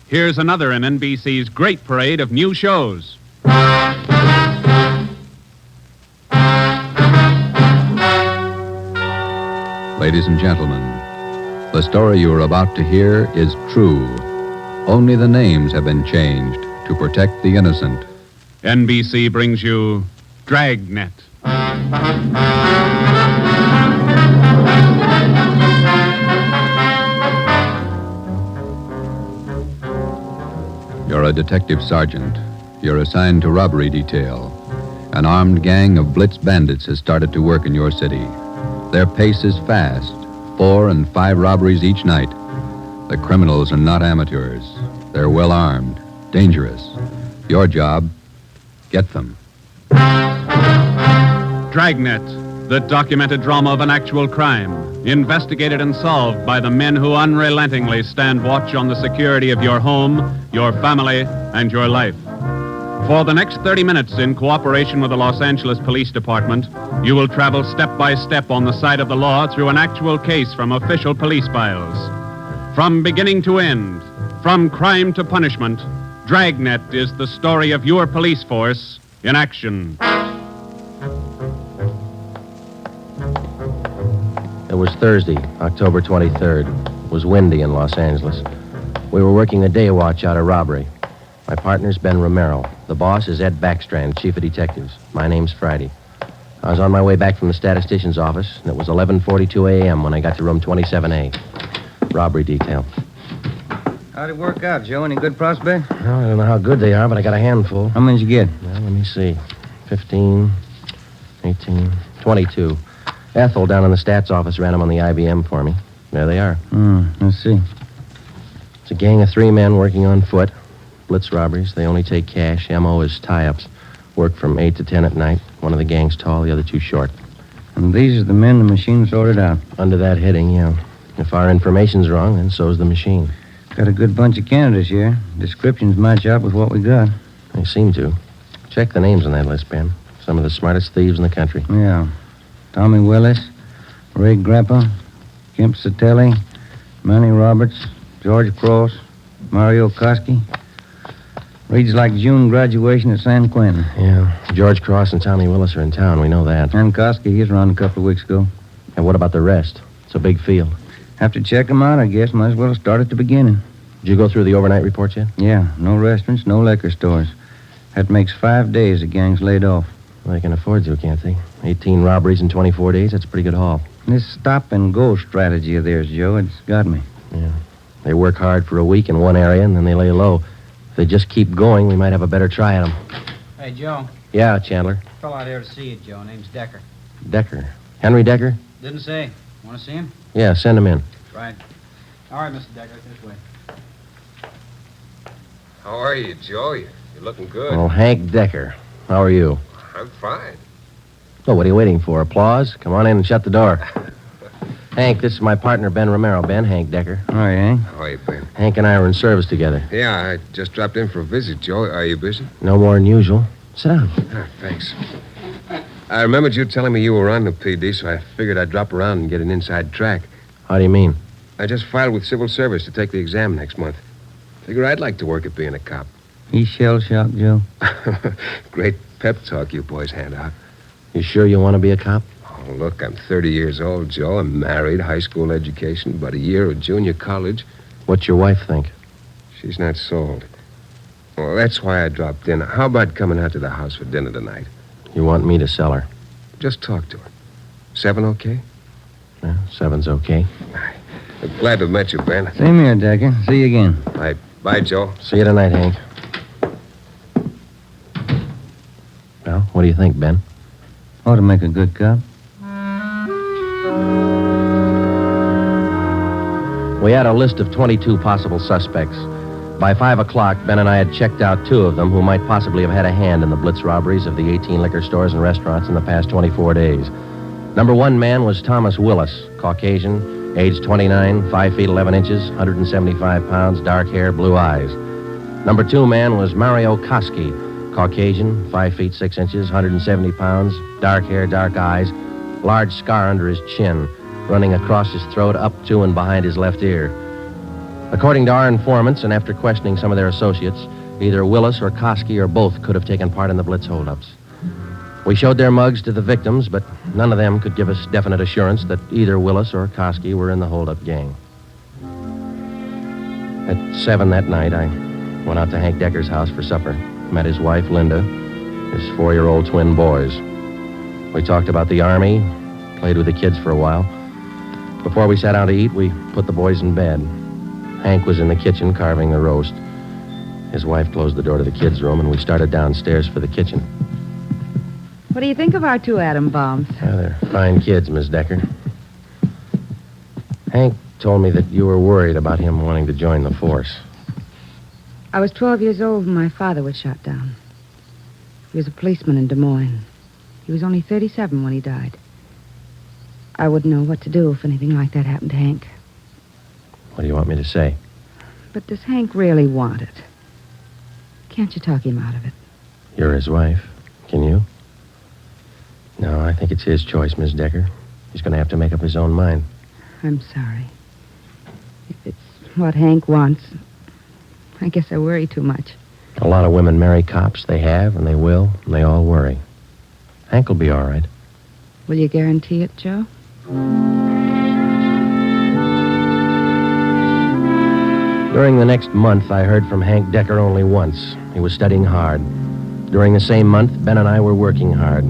here's another in NBC's great parade of new shows. Ladies and gentlemen, the story you are about to hear is true. Only the names have been changed to protect the innocent. NBC brings you Dragnet. You're a detective sergeant. You're assigned to robbery detail. An armed gang of blitz bandits has started to work in your city. Their pace is fast, 4 and 5 robberies each night. The criminals are not amateurs. They're well armed, dangerous. Your job, get them. Dragnet, the documented drama of an actual crime, investigated and solved by the men who unrelentingly stand watch on the security of your home, your family, and your life. For the next 30 minutes, in cooperation with the Los Angeles Police Department, you will travel step by step on the side of the law through an actual case from official police files. From beginning to end, from crime to punishment, Dragnet is the story of your police force in action. It was Thursday, October 23rd. It was windy in Los Angeles. We were working a day watch out of robbery. My partner's Ben Romero. The boss is Ed Backstrand, chief of detectives. My name's Friday. I was on my way back from the statistician's office, and it was 11:42 a.m. when I got to room 27A. Robbery detail. How'd it work out, Joe? Any good prospect? Well, I don't know how good they are, but I got a handful. How many did you get? Well, let me see. 15, 18, 22. Ethel down in the stats office ran them on the IBM for me. There they are. Let's see. It's a gang of 3 men working on foot. Blitz robberies. They only take cash. M.O. is tie-ups. Work from 8 to 10 at night. One of the gang's tall, the other 2 short. And these are the men the machine sorted out. Under that heading, yeah. If our information's wrong, then so's the machine. Got a good bunch of candidates here. Descriptions match up with what we got. They seem to. Check the names on that list, Ben. Some of the smartest thieves in the country. Yeah. Tommy Willis, Ray Grappa, Kemp Satelli, Manny Roberts, George Cross, Mario Koski. Reads like June graduation at San Quentin. Yeah. George Cross and Tommy Willis are in town. We know that. And Koski, he's around a couple of weeks ago. And what about the rest? It's a big field. Have to check them out, I guess. Might as well start at the beginning. Did you go through the overnight reports yet? Yeah. No restaurants, no liquor stores. That makes 5 days the gang's laid off. Well, they can afford to, can't they? 18 robberies in 24 days. That's a pretty good haul. This stop-and-go strategy of theirs, Joe, it's got me. Yeah. They work hard for a week in one area, and then they lay low. If they just keep going, we might have a better try at them. Hey, Joe. Yeah, Chandler. Fellow out here to see you, Joe. Name's Decker. Decker. Henry Decker? Didn't say. Want to see him? Yeah, send him in. Right. All right, Mr. Decker, this way. How are you, Joe? You're looking good. Well, Hank Decker. How are you? I'm fine. Oh, what are you waiting for? Applause? Come on in and shut the door. Hank, this is my partner, Ben Romero. Ben, Hank Decker. All right, Hank. How are you, Ben? Hank and I were in service together. Yeah, I just dropped in for a visit, Joe. Are you busy? No more than usual. Sit down. Thanks. I remembered you telling me you were on the PD, so I figured I'd drop around and get an inside track. How do you mean? I just filed with civil service to take the exam next month. Figure I'd like to work at being a cop. He's shell-shocked, Joe. Great pep talk you boys hand out. You sure you want to be a cop? Oh, look, I'm 30 years old, Joe. I'm married, high school education, about a year of junior college. What's your wife think? She's not sold. Well, that's why I dropped in. How about coming out to the house for dinner tonight? You want me to sell her? Just talk to her. 7 okay? Yeah, 7's okay. I'm glad to have met you, Ben. Same here, Decker. See you again. Bye, Joe. See you tonight, Hank. Well, what do you think, Ben? Ought to make a good cop. We had a list of 22 possible suspects. By 5 o'clock, Ben and I had checked out 2 of them who might possibly have had a hand in the blitz robberies of the 18 liquor stores and restaurants in the past 24 days. Number 1 man was Thomas Willis, Caucasian, age 29, 5 feet 11 inches, 175 pounds, dark hair, blue eyes. Number 2 man was Mario Koski, Caucasian, 5 feet 6 inches, 170 pounds, dark hair, dark eyes, large scar under his chin, running across his throat, up to and behind his left ear. According to our informants, and after questioning some of their associates, either Willis or Koski or both could have taken part in the Blitz holdups. We showed their mugs to the victims, but none of them could give us definite assurance that either Willis or Koski were in the holdup gang. At 7 that night, I went out to Hank Decker's house for supper. Met his wife, Linda, his 4-year-old twin boys. We talked about the Army, played with the kids for a while. Before we sat down to eat, we put the boys in bed. Hank was in the kitchen carving the roast. His wife closed the door to the kids' room, and we started downstairs for the kitchen. What do you think of our 2 atom bombs? Yeah, they're fine kids, Miss Decker. Hank told me that you were worried about him wanting to join the force. I was 12 years old when my father was shot down. He was a policeman in Des Moines. He was only 37 when he died. I wouldn't know what to do if anything like that happened to Hank. What do you want me to say? But does Hank really want it? Can't you talk him out of it? You're his wife. Can you? No, I think it's his choice, Miss Decker. He's going to have to make up his own mind. I'm sorry. If it's what Hank wants, I guess I worry too much. A lot of women marry cops. They have, and they will, and they all worry. Hank will be all right. Will you guarantee it, Joe? During the next month, I heard from Hank Decker only once. He was studying hard. During the same month, Ben and I were working hard,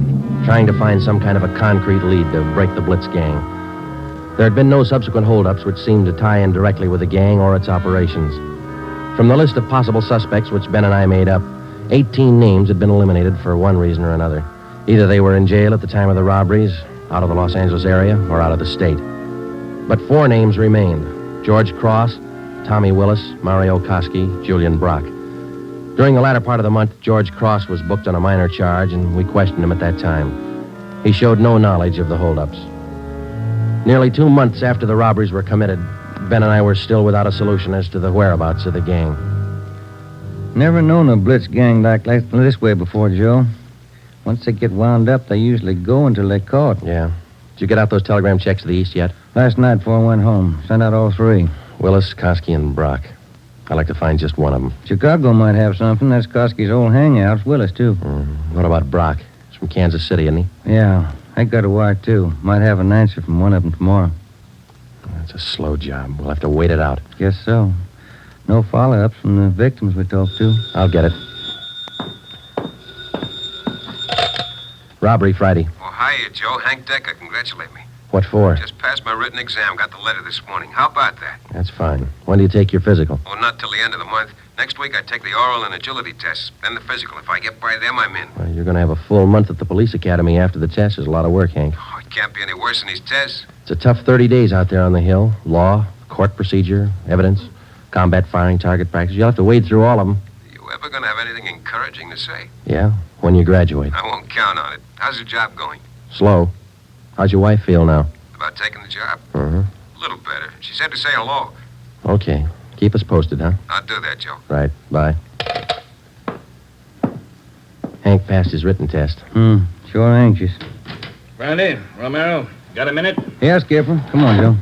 trying to find some kind of a concrete lead to break the Blitz gang. There had been no subsequent holdups which seemed to tie in directly with the gang or its operations. From the list of possible suspects which Ben and I made up, 18 names had been eliminated for one reason or another. Either they were in jail at the time of the robberies, out of the Los Angeles area, or out of the state. But 4 names remained: George Cross, Tommy Willis, Mario Koski, Julian Brock. During the latter part of the month, George Cross was booked on a minor charge, and we questioned him at that time. He showed no knowledge of the holdups. Nearly 2 months after the robberies were committed, Ben and I were still without a solution as to the whereabouts of the gang. Never known a Blitz gang like this way before, Joe. Once they get wound up, they usually go until they're caught. Yeah. Did you get out those telegram checks to the east yet? Last night before I went home. Sent out all 3. Willis, Koski, and Brock. I'd like to find just one of them. Chicago might have something. That's Koski's old hangout. Willis, too. What about Brock? He's from Kansas City, isn't he? Yeah. I got a wire, too. Might have an answer from one of them tomorrow. That's a slow job. We'll have to wait it out. Guess so. No follow-ups from the victims we talked to. I'll get it. Robbery Friday. Oh, hiya, Joe. Hank Decker. Congratulate me. What for? Just passed my written exam. Got the letter this morning. How about that? That's fine. When do you take your physical? Oh, not till the end of the month. Next week I take the oral and agility tests, then the physical. If I get by them, I'm in. Well, you're going to have a full month at the police academy after the test. There's a lot of work, Hank. Oh, it can't be any worse than these tests. It's a tough 30 days out there on the Hill. Law, court procedure, evidence, combat firing, target practice. You'll have to wade through all of them. Are you ever going to have anything encouraging to say? Yeah, when you graduate. I won't count on it. How's your job going? Slow. How's your wife feel now? About taking the job? Uh-huh. A little better. She said to say hello. Okay. Keep us posted, huh? I'll do that, Joe. Right. Bye. Hank passed his written test. Sure anxious. Brandy, Romero, got a minute? Yeah, Skipper. Come on, Joe.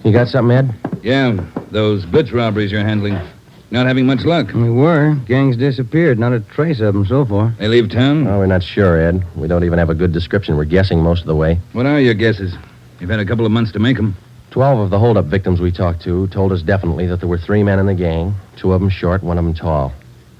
You got something, Ed? Yeah, those Blitz robberies you're handling. Not having much luck. We were. Gang's disappeared. Not a trace of them so far. They leave town? Oh, we're not sure, Ed. We don't even have a good description. We're guessing most of the way. What are your guesses? You've had a couple of months to make them. 12 of the holdup victims we talked to told us definitely that there were 3 men in the gang, 2 of them short, 1 of them tall.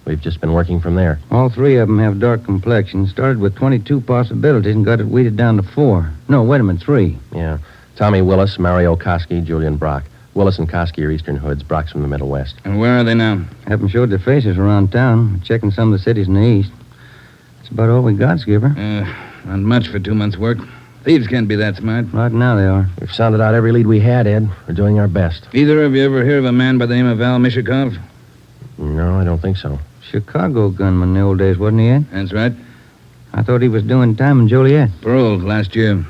We've just been working from there. All 3 of them have dark complexions. Started with 22 possibilities and got it weeded down to 4. No, wait a minute, 3. Yeah. Tommy Willis, Mario Koski, Julian Brock. Willis and Koski are Eastern Hoods. Brock's from the Middle West. And where are they now? Haven't showed their faces around town. We're checking some of the cities in the east. That's about all we got, Skipper. Not much for 2 months' work. Thieves can't be that smart. Right now they are. We've sounded out every lead we had, Ed. We're doing our best. Either of you ever hear of a man by the name of Al Mishikov? No, I don't think so. Chicago gunman in the old days, wasn't he, Ed? That's right. I thought he was doing time in Joliet. Paroled last year.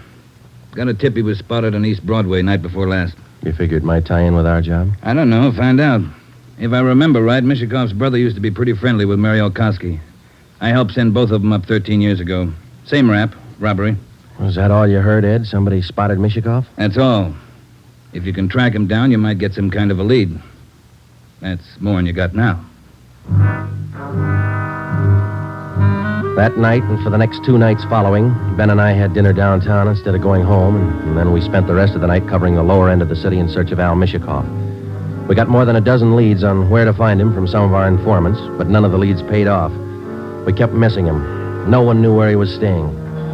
Got a tip he was spotted on East Broadway night before last. You figure it might tie in with our job? I don't know. Find out. If I remember right, Mishikov's brother used to be pretty friendly with Mario Koski. I helped send both of them up 13 years ago. Same rap, robbery. Was that all you heard, Ed? Somebody spotted Mishikov? That's all. If you can track him down, you might get some kind of a lead. That's more than you got now. That night and for the next 2 nights following, Ben and I had dinner downtown instead of going home, and then we spent the rest of the night covering the lower end of the city in search of Al Mishikoff. We got more than a dozen leads on where to find him from some of our informants, but none of the leads paid off. We kept missing him. No one knew where he was staying.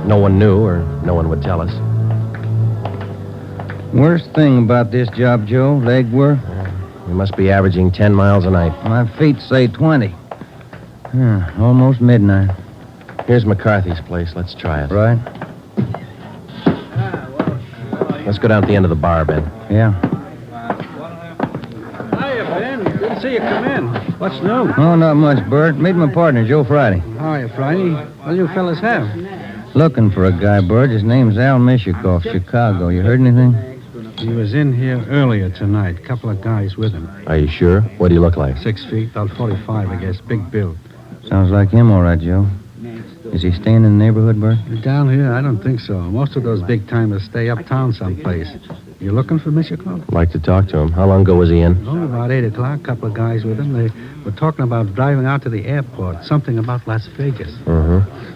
No one knew, or no one would tell us. Worst thing about this job, Joe, leg work. We must be averaging 10 miles a night. My feet say 20. Almost midnight. Here's McCarthy's place. Let's try it. Right? Let's go down to the end of the bar, Ben. Yeah. Hiya, Ben. Didn't see you come in. What's new? Oh, not much, Bert. Meet my partner, Joe Friday. How are you, Friday? What do you fellas have? Looking for a guy, Bert. His name's Al Mishikoff, Chicago. You heard anything? He was in here earlier tonight. Couple of guys with him. Are you sure? What do you look like? 6 feet, about 45, I guess. Big build. Sounds like him, all right, Joe. Is he staying in the neighborhood, Bert? Down here, I don't think so. Most of those big-timers stay uptown someplace. You looking for Mishikoff? I'd like to talk to him. How long ago was he in? Oh, about 8 o'clock. Couple of guys with him. They were talking about driving out to the airport. Something about Las Vegas.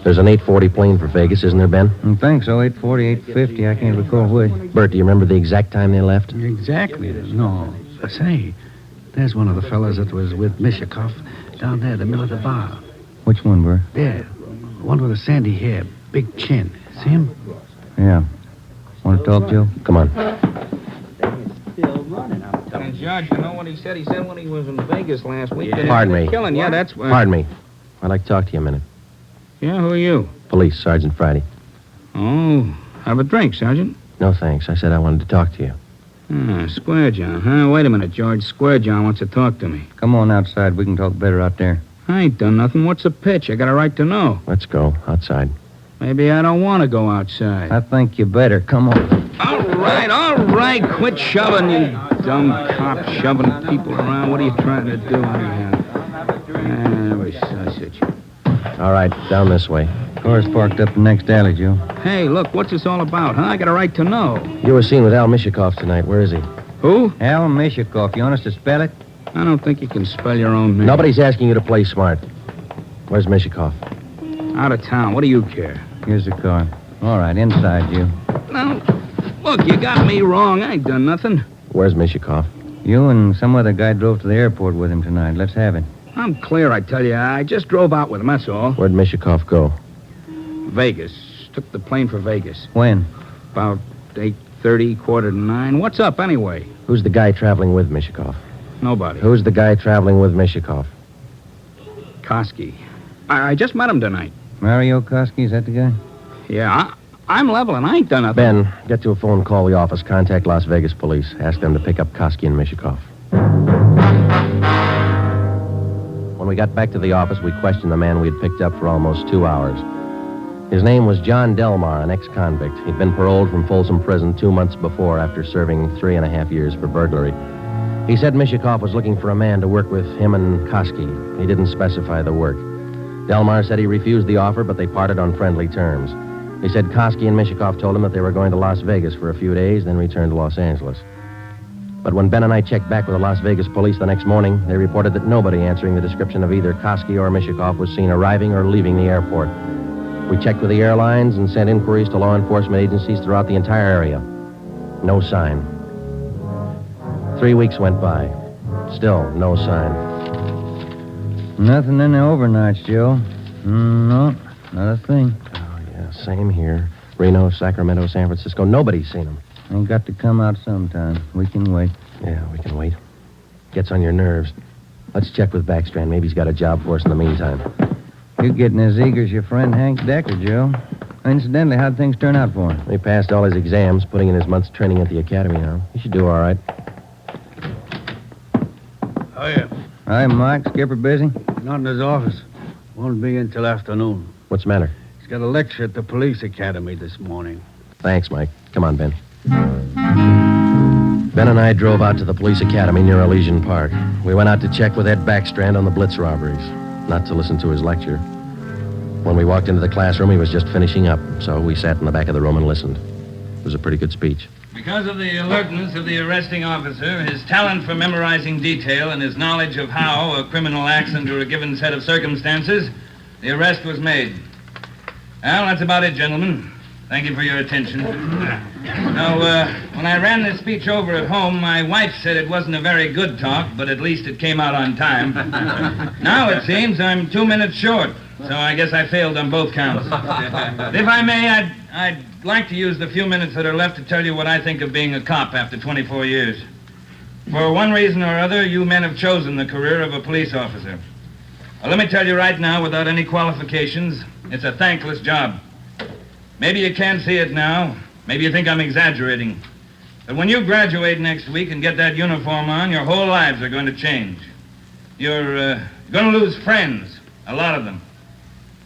There's an 840 plane for Vegas, isn't there, Ben? I think so. 840, 850. I can't recall which. Bert, do you remember the exact time they left? Exactly. No. Say, there's one of the fellas that was with Mishikoff down there in the middle of the bar. Which one, Bert? There. One with the sandy hair, big chin. See him? Yeah. Want to talk, Joe? Come on. And Judge, you know what he said? He said when he was in Vegas last week. Pardon me. Killing, yeah, that's where. Pardon me. I'd like to talk to you a minute. Yeah, who are you? Police, Sergeant Friday. Oh, have a drink, Sergeant. No, thanks. I said I wanted to talk to you. Square John, huh? Wait a minute, George. Square John wants to talk to me. Come on outside. We can talk better out there. I ain't done nothing. What's the pitch? I got a right to know. Let's go. Outside. Maybe I don't want to go outside. I think you better. Come on. All right. Quit shoving, you dumb cop, shoving people around. What are you trying to do anyhow? Every sausage. All right, down this way. Car's parked up the next alley, Joe. Hey, look, what's this all about, huh? I got a right to know. You were seen with Al Mishikoff tonight. Where is he? Who? Al Mishikoff. You want us to spell it? I don't think you can spell your own name. Nobody's asking you to play smart. Where's Mishikoff? Out of town. What do you care? Here's the car. All right, inside, you. No. Look, you got me wrong. I ain't done nothing. Where's Mishikoff? You and some other guy drove to the airport with him tonight. Let's have it. I'm clear, I tell you. I just drove out with him, that's all. Where'd Mishikoff go? Vegas. Took the plane for Vegas. When? About 8:30, 8:45. What's up, anyway? Who's the guy traveling with Mishikoff? Nobody. Who's the guy traveling with Mishikoff? Koski. I just met him tonight. Mario Koski, is that the guy? Yeah, I'm leveling. I ain't done nothing. Ben, get to a phone, call the office, contact Las Vegas police. Ask them to pick up Koski and Mishikoff. When we got back to the office, we questioned the man we had picked up for almost 2 hours. His name was John Delmar, an ex-convict. He'd been paroled from Folsom Prison 2 months before after serving 3.5 years for burglary. He said Mishikoff was looking for a man to work with him and Koski. He didn't specify the work. Delmar said he refused the offer, but they parted on friendly terms. He said Koski and Mishikoff told him that they were going to Las Vegas for a few days, then return to Los Angeles. But when Ben and I checked back with the Las Vegas police the next morning, they reported that nobody answering the description of either Koski or Mishikoff was seen arriving or leaving the airport. We checked with the airlines and sent inquiries to law enforcement agencies throughout the entire area. No sign. 3 weeks went by. Still no sign. Nothing in the overnights, Joe. No, not a thing. Oh, yeah, same here. Reno, Sacramento, San Francisco. Nobody's seen them. Ain't got to come out sometime. We can wait. Yeah, we can wait. Gets on your nerves. Let's check with Backstrand. Maybe he's got a job for us in the meantime. You're getting as eager as your friend Hank Decker, Joe. Incidentally, how'd things turn out for him? He passed all his exams, putting in his month's training at the academy now. He should do all right. Oh, yeah. Hi, Mike. Skipper busy? Not in his office. Won't be in till afternoon. What's the matter? He's got a lecture at the police academy this morning. Thanks, Mike. Come on, Ben. Ben and I drove out to the police academy near Elysian Park. We went out to check with Ed Backstrand on the Blitz robberies, not to listen to his lecture. When we walked into the classroom, he was just finishing up, so we sat in the back of the room and listened. It was a pretty good speech. Because of the alertness of the arresting officer, his talent for memorizing detail, and his knowledge of how a criminal acts under a given set of circumstances, the arrest was made. Well, that's about it, gentlemen. Thank you for your attention. Now, when I ran this speech over at home, my wife said it wasn't a very good talk, but at least it came out on time. Now it seems I'm 2 minutes short, so I guess I failed on both counts. If I may, I'd like to use the few minutes that are left to tell you what I think of being a cop after 24 years. For one reason or other, you men have chosen the career of a police officer. Well, let me tell you right now, without any qualifications, it's a thankless job. Maybe you can't see it now. Maybe you think I'm exaggerating. But when you graduate next week and get that uniform on, your whole lives are going to change. You're going to lose friends, a lot of them.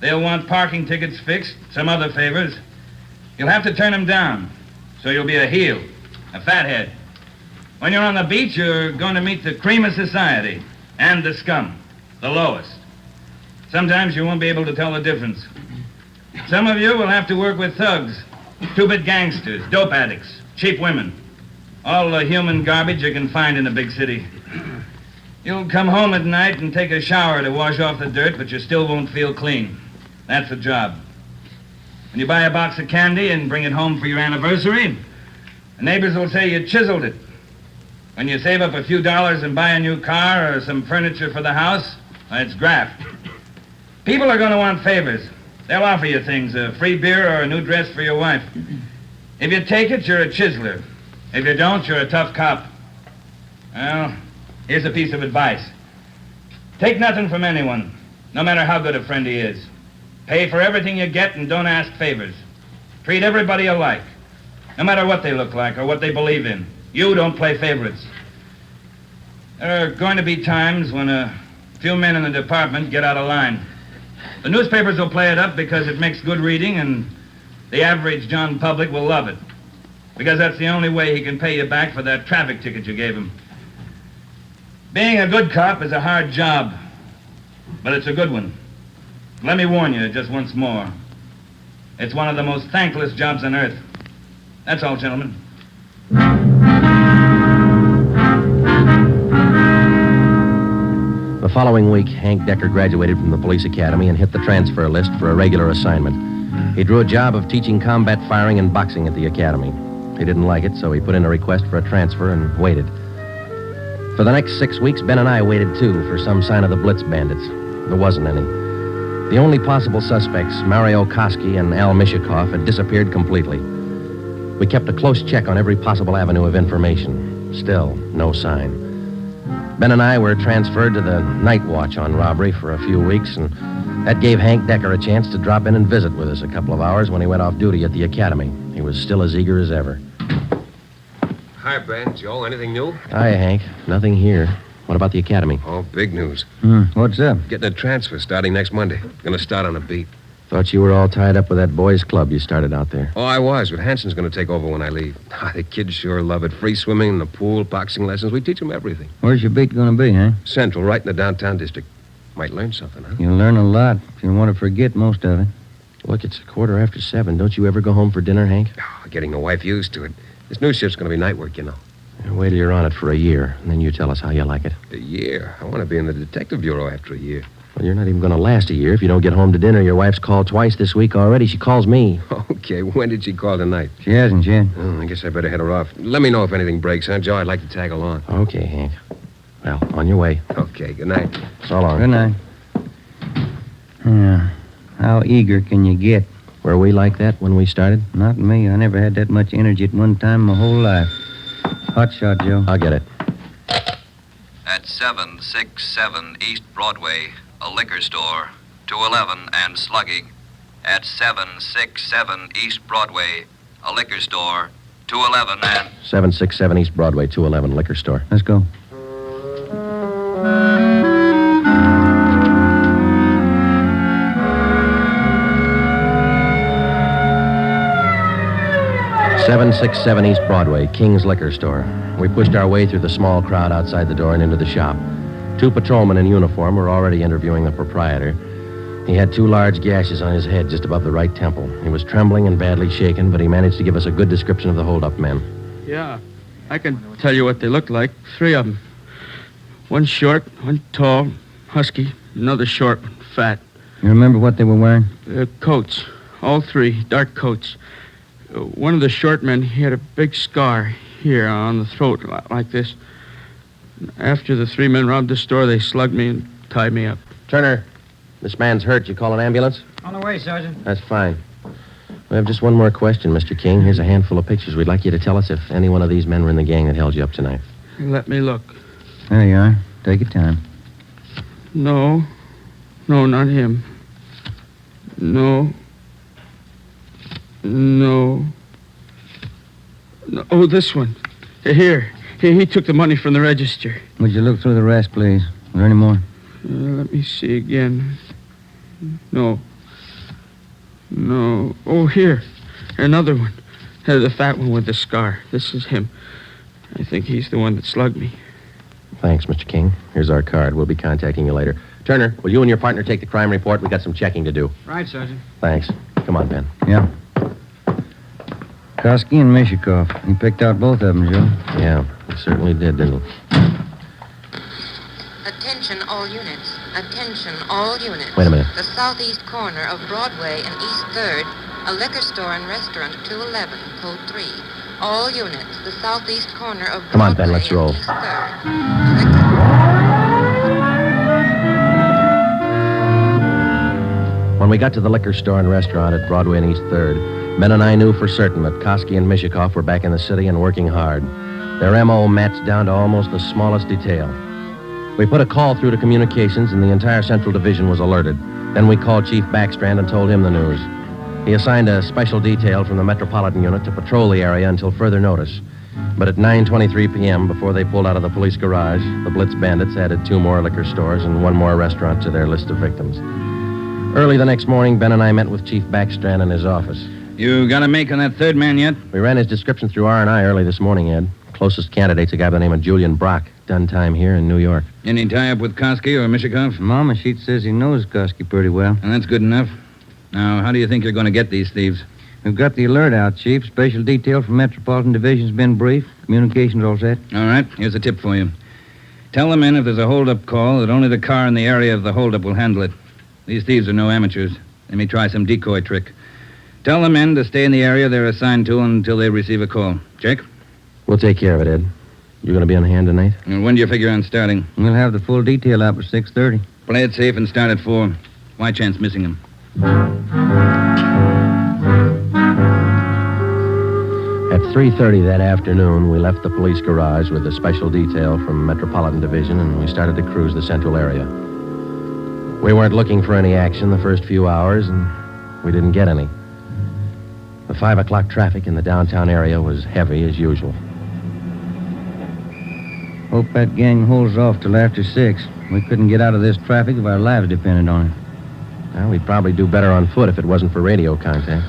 They'll want parking tickets fixed, some other favors. You'll have to turn them down, so you'll be a heel, a fathead. When you're on the beach, you're going to meet the cream of society and the scum, the lowest. Sometimes you won't be able to tell the difference. Some of you will have to work with thugs, two-bit gangsters, dope addicts, cheap women, all the human garbage you can find in a big city. You'll come home at night and take a shower to wash off the dirt, but you still won't feel clean. That's the job. When you buy a box of candy and bring it home for your anniversary, the neighbors will say you chiseled it. When you save up a few dollars and buy a new car or some furniture for the house, it's graft. People are going to want favors. They'll offer you things, a free beer or a new dress for your wife. If you take it, you're a chiseler. If you don't, you're a tough cop. Well, here's a piece of advice. Take nothing from anyone, no matter how good a friend he is. Pay for everything you get and don't ask favors. Treat everybody alike, no matter what they look like or what they believe in. You don't play favorites. There are going to be times when a few men in the department get out of line. The newspapers will play it up because it makes good reading, and the average John public will love it. Because that's the only way he can pay you back for that traffic ticket you gave him. Being a good cop is a hard job, but it's a good one. Let me warn you just once more. It's one of the most thankless jobs on earth. That's all, gentlemen. The following week, Hank Decker graduated from the police academy and hit the transfer list for a regular assignment. He drew a job of teaching combat firing and boxing at the academy. He didn't like it, so he put in a request for a transfer and waited. For the next 6 weeks, Ben and I waited, too, for some sign of the Blitz bandits. There wasn't any. The only possible suspects, Mario Koski and Al Mishikoff, had disappeared completely. We kept a close check on every possible avenue of information. Still, no sign. Ben and I were transferred to the night watch on robbery for a few weeks, and that gave Hank Decker a chance to drop in and visit with us a couple of hours when he went off duty at the academy. He was still as eager as ever. Hi, Ben. Joe, anything new? Hi, Hank. Nothing here. What about the academy? Oh, big news. What's up? Getting a transfer starting next Monday. Gonna start on a beat. Thought you were all tied up with that boys' club you started out there. Oh, I was, but Hanson's gonna take over when I leave. The kids sure love it. Free swimming in the pool, boxing lessons. We teach them everything. Where's your beat going to be, huh? Central, right in the downtown district. Might learn something, huh? You'll learn a lot if you want to forget most of it. Look, it's 7:15. Don't you ever go home for dinner, Hank? Oh, getting the wife used to it. This new shift's gonna be night work, you know. Wait till you're on it for a year, and then you tell us how you like it. A year? I want to be in the detective bureau after a year. Well, you're not even going to last a year if you don't get home to dinner. Your wife's called twice this week already. She calls me. Okay, when did she call tonight? She hasn't yet. Oh, I guess I better head her off. Let me know if anything breaks, huh, Joe? I'd like to tag along. Okay, Hank. Well, on your way. Okay, good night. So long. Good night. Yeah. How eager can you get? Were we like that when we started? Not me. I never had that much energy at one time my whole life. Hot shot, Joe. I'll get it. At 767 East Broadway, a liquor store, 211 and slugging. At 767 East Broadway, a liquor store, 211 and... 767 East Broadway, 211 liquor store. Let's go. .767 East Broadway, King's Liquor Store. We pushed our way through the small crowd outside the door and into the shop. 2 patrolmen in uniform were already interviewing the proprietor. He had 2 large gashes on his head just above the right temple. He was trembling and badly shaken, but he managed to give us a good description of the hold-up men. Yeah. I can tell you what they look like. 3 of them. One short, one tall, husky, another short, fat. You remember what they were wearing? Coats. All 3, dark coats. One of the short men, he had a big scar here on the throat, like this. After the 3 men robbed the store, they slugged me and tied me up. Turner, this man's hurt. You call an ambulance? On the way, Sergeant. That's fine. We have just one more question, Mr. King. Here's a handful of pictures. We'd like you to tell us if any one of these men were in the gang that held you up tonight. Let me look. There you are. Take your time. No. No, not him. No. No. Oh, this one. Here. He took the money from the register. Would you look through the rest, please? Are there any more? Let me see again. No. No. Oh, here. Another one. The fat one with the scar. This is him. I think he's the one that slugged me. Thanks, Mr. King. Here's our card. We'll be contacting you later. Turner, will you and your partner take the crime report? We got some checking to do. Right, Sergeant. Thanks. Come on, Ben. Yeah. Koski and Mishikoff. You picked out both of them, Joe. Yeah, we certainly did, didn't we? Attention all units. Attention all units. Wait a minute. The southeast corner of Broadway and East 3rd, a liquor store and restaurant 211, code 3. All units, the southeast corner of Broadway Come on, Ben, let's roll. and East 3rd. When we got to the liquor store and restaurant at Broadway and East 3rd, Ben and I knew for certain that Koski and Mishikoff were back in the city and working hard. Their M.O. matched down to almost the smallest detail. We put a call through to communications, and the entire Central Division was alerted. Then we called Chief Backstrand and told him the news. He assigned a special detail from the Metropolitan Unit to patrol the area until further notice. But at 9:23 p.m., before they pulled out of the police garage, the Blitz bandits added 2 more liquor stores and 1 more restaurant to their list of victims. Early the next morning, Ben and I met with Chief Backstrand in his office. You got a make on that 3rd man yet? We ran his description through R&I early this morning, Ed. Closest candidate's a guy by the name of Julian Brock. Done time here in New York. Any tie-up with Koski or Mishikoff? Mama Sheet says he knows Koski pretty well. And that's good enough. Now, how do you think you're going to get these thieves? We've got the alert out, Chief. Special detail from Metropolitan Division's been briefed. Communications all set. All right, here's a tip for you. Tell the men if there's a hold-up call that only the car in the area of the hold-up will handle it. These thieves are no amateurs. They may try some decoy trick. Tell the men to stay in the area they're assigned to until they receive a call. Check? We'll take care of it, Ed. You going to be on hand tonight? And when do you figure on starting? We'll have the full detail out by 6:30. Play it safe and start at 4. Why chance missing them? At 3:30 that afternoon, we left the police garage with a special detail from Metropolitan Division, and we started to cruise the central area. We weren't looking for any action the first few hours, and we didn't get any. The 5 o'clock traffic in the downtown area was heavy as usual. Hope that gang holds off till after 6. We couldn't get out of this traffic if our lives depended on it. Well, we'd probably do better on foot if it wasn't for radio contact.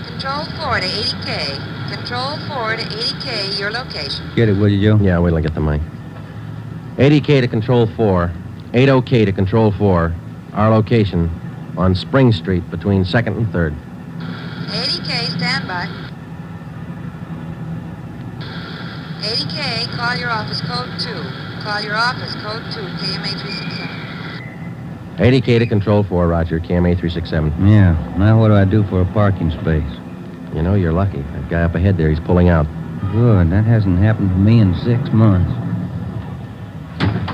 Control 4 to 80K. Control 4 to 80K, your location. Get it, will you, Joe? Yeah, wait till I get the mic. 80K to Control 4. 80K to Control 4. Our location on Spring Street between 2nd and 3rd. 80K, stand by. 80K, call your office code 2. Call your office code 2, KMA 367. 80K to Control 4, Roger, KMA 367. Yeah. Now what do I do for a parking space? You know, you're lucky. That guy up ahead there, he's pulling out. Good. That hasn't happened to me in 6 months.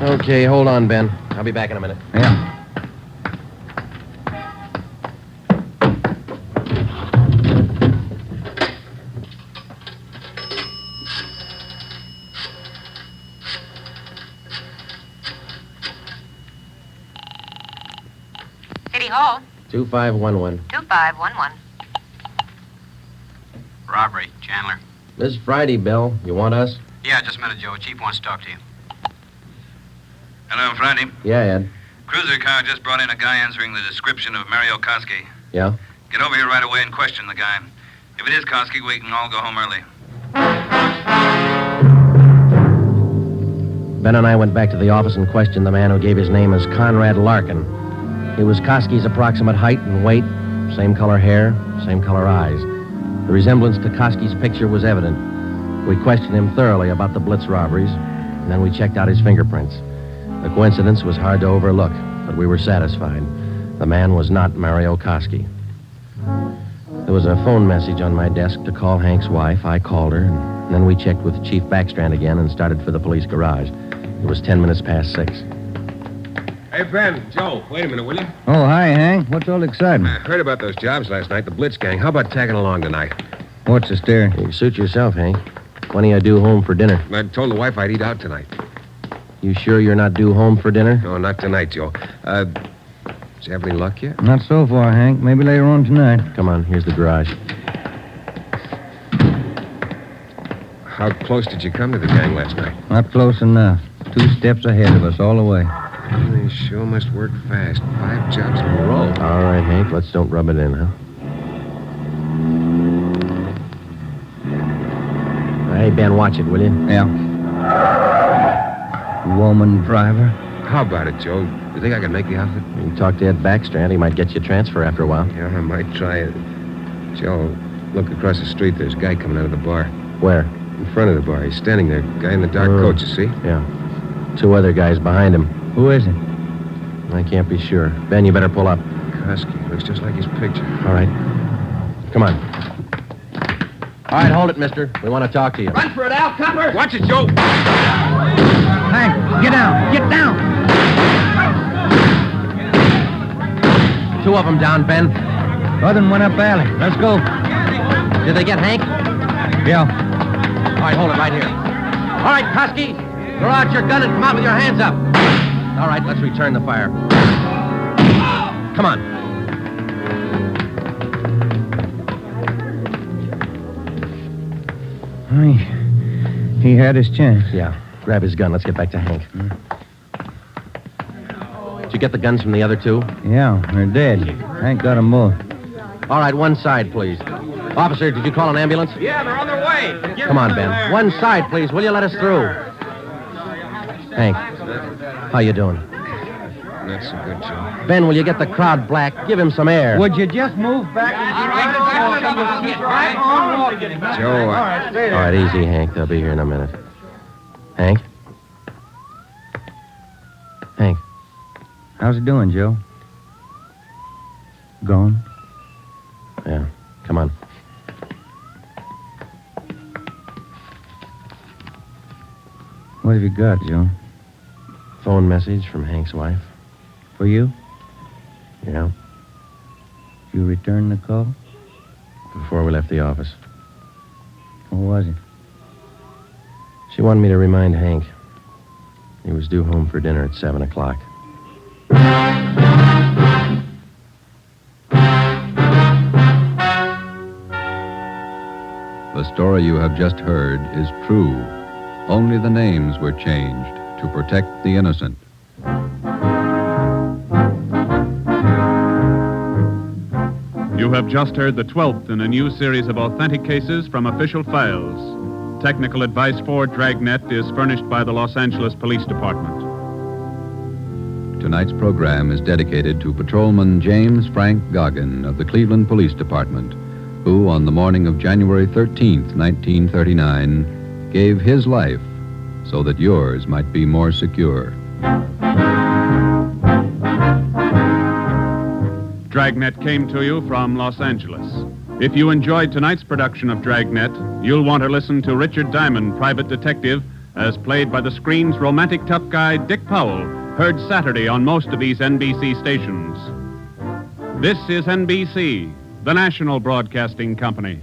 Okay, hold on, Ben. I'll be back in a minute. Yeah. City Hall. 2511. 2511. Robbery, Chandler. This is Friday, Bill. You want us? Yeah, just a minute, Joe. Chief wants to talk to you. Hello, Friday. Yeah, Ed. Cruiser car just brought in a guy answering the description of Mario Koski. Yeah? Get over here right away and question the guy. If it is Koski, we can all go home early. Ben and I went back to the office and questioned the man who gave his name as Conrad Larkin. He was Koski's approximate height and weight, same color hair, same color eyes. The resemblance to Koski's picture was evident. We questioned him thoroughly about the Blitz robberies, and then we checked out his fingerprints. The coincidence was hard to overlook, but we were satisfied. The man was not Mario Koski. There was a phone message on my desk to call Hank's wife. I called her, and then we checked with Chief Backstrand again and started for the police garage. It was 10 minutes past 6. Hey, Ben, Joe, wait a minute, will you? Oh, hi, Hank. What's all exciting? I heard about those jobs last night, the Blitz gang. How about tagging along tonight? What's the stare? You suit yourself, Hank. When are you due home for dinner? I told the wife I'd eat out tonight. You sure you're not due home for dinner? No, not tonight, Joe. Did you have any luck yet? Not so far, Hank. Maybe later on tonight. Come on, here's the garage. How close did you come to the gang last night? Not close enough. 2 steps ahead of us all the way. They sure must work fast. 5 jobs in a row. All right, Hank, let's don't rub it in, huh? Hey, Ben, watch it, will you? Yeah. Woman driver. How about it, Joe? You think I can make the outfit? You can talk to Ed Backstrand. He might get you a transfer after a while. Yeah, I might try it. Joe, look across the street. There's a guy coming out of the bar. Where? In front of the bar. He's standing there. Guy in the dark coat, you see? Yeah. 2 other guys behind him. Who is it? I can't be sure. Ben, you better pull up. Koski. Looks just like his picture. All right. Come on. All right, hold it, mister. We want to talk to you. Run for it, Al Copper! Watch it, Joe! Hank, get down! Get down! 2 of them down, Ben. The other one went up alley. Let's go. Did they get Hank? Yeah. All right, hold it right here. All right, Koski, throw out your gun and come out with your hands up. All right, let's return the fire. Come on. He had his chance. Yeah, grab his gun. Let's get back to Hank. Did you get the guns from the other 2? Yeah, they're dead. Hank got them both. All right, one side, please. Officer, did you call an ambulance? Yeah, they're on their way. Come on, Ben. One side, please. Will you let us through? Hank, how you doing? Not so good, Joe. Ben, will you get the crowd black? Give him some air. Would you just move back? Joe, All right, easy, Hank. They'll be here in a minute. Hank? Hank? How's it doing, Joe? Gone? Yeah, come on. What have you got, Joe? Phone message from Hank's wife. For you? Yeah, You returned the call? before we left the office. What was it? She wanted me to remind Hank. He was due home for dinner at 7 o'clock. The story you have just heard is true. Only the names were changed to protect the innocent. You have just heard the 12th in a new series of authentic cases from official files. Technical advice for Dragnet is furnished by the Los Angeles Police Department. Tonight's program is dedicated to Patrolman James Frank Goggin of the Cleveland Police Department, who, on the morning of January 13th, 1939, gave his life so that yours might be more secure. Dragnet came to you from Los Angeles. If you enjoyed tonight's production of Dragnet, you'll want to listen to Richard Diamond, private detective, as played by the screen's romantic tough guy Dick Powell, heard Saturday on most of these NBC stations. This is NBC, the national broadcasting company.